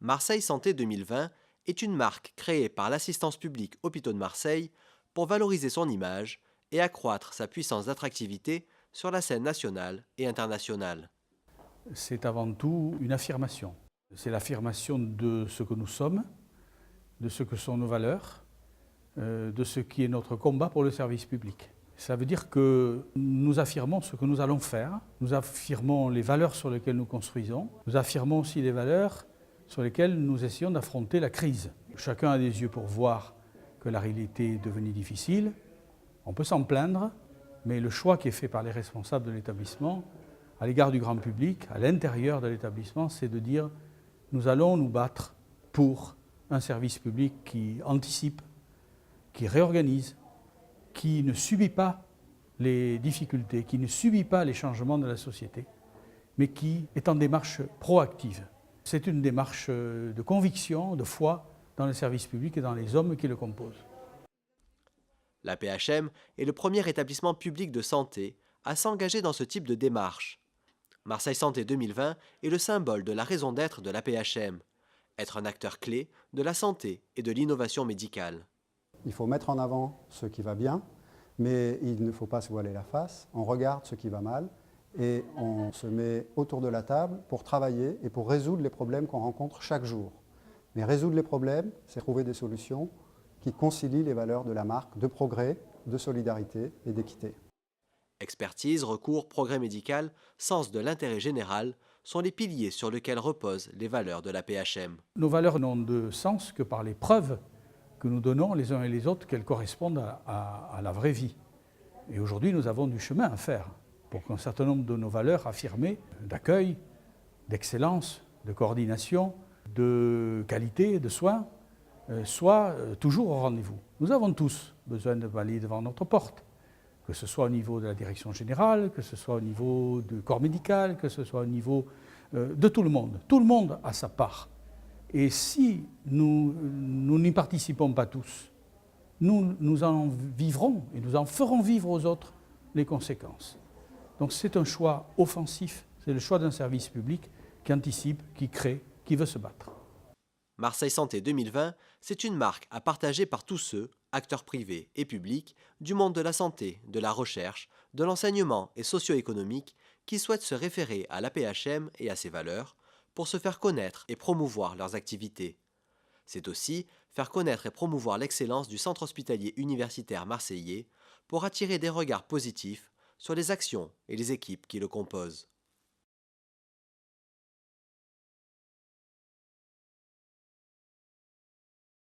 Marseille Santé 2020 est une marque créée par l'Assistance publique Hôpitaux de Marseille pour valoriser son image et accroître sa puissance d'attractivité sur la scène nationale et internationale. C'est avant tout une affirmation. C'est l'affirmation de ce que nous sommes, de ce que sont nos valeurs, de ce qui est notre combat pour le service public. Ça veut dire que nous affirmons ce que nous allons faire, nous affirmons les valeurs sur lesquelles nous construisons, nous affirmons aussi les valeurs sur lesquelles nous essayons d'affronter la crise. Chacun a des yeux pour voir que la réalité est devenue difficile, on peut s'en plaindre, mais le choix qui est fait par les responsables de l'établissement à l'égard du grand public, à l'intérieur de l'établissement, c'est de dire « nous allons nous battre pour un service public qui anticipe, qui réorganise, qui ne subit pas les difficultés, qui ne subit pas les changements de la société, mais qui est en démarche proactive. » C'est une démarche de conviction, de foi dans le service public et dans les hommes qui le composent. La PHM est le premier établissement public de santé à s'engager dans ce type de démarche. Marseille Santé 2020 est le symbole de la raison d'être de la PHM, être un acteur clé de la santé et de l'innovation médicale. Il faut mettre en avant ce qui va bien, mais il ne faut pas se voiler la face. On regarde ce qui va mal et on se met autour de la table pour travailler et pour résoudre les problèmes qu'on rencontre chaque jour. Mais résoudre les problèmes, c'est trouver des solutions qui concilient les valeurs de la marque de progrès, de solidarité et d'équité. Expertise, recours, progrès médical, sens de l'intérêt général sont les piliers sur lesquels reposent les valeurs de la PHM. Nos valeurs n'ont de sens que par les preuves que nous donnons les uns et les autres qu'elles correspondent à la vraie vie. Et aujourd'hui, nous avons du chemin à faire pour qu'un certain nombre de nos valeurs affirmées d'accueil, d'excellence, de coordination, de qualité, de soins, soient toujours au rendez-vous. Nous avons tous besoin de balayer devant notre porte, que ce soit au niveau de la direction générale, que ce soit au niveau du corps médical, que ce soit au niveau de tout le monde. Tout le monde a sa part. Et si nous n'y participons pas tous, nous en vivrons et nous en ferons vivre aux autres les conséquences. Donc c'est un choix offensif, c'est le choix d'un service public qui anticipe, qui crée, qui veut se battre. Marseille Santé 2020, c'est une marque à partager par tous ceux, acteurs privés et publics, du monde de la santé, de la recherche, de l'enseignement et socio-économique qui souhaitent se référer à la PHM et à ses valeurs pour se faire connaître et promouvoir leurs activités. C'est aussi faire connaître et promouvoir l'excellence du centre hospitalier universitaire marseillais pour attirer des regards positifs sur les actions et les équipes qui le composent.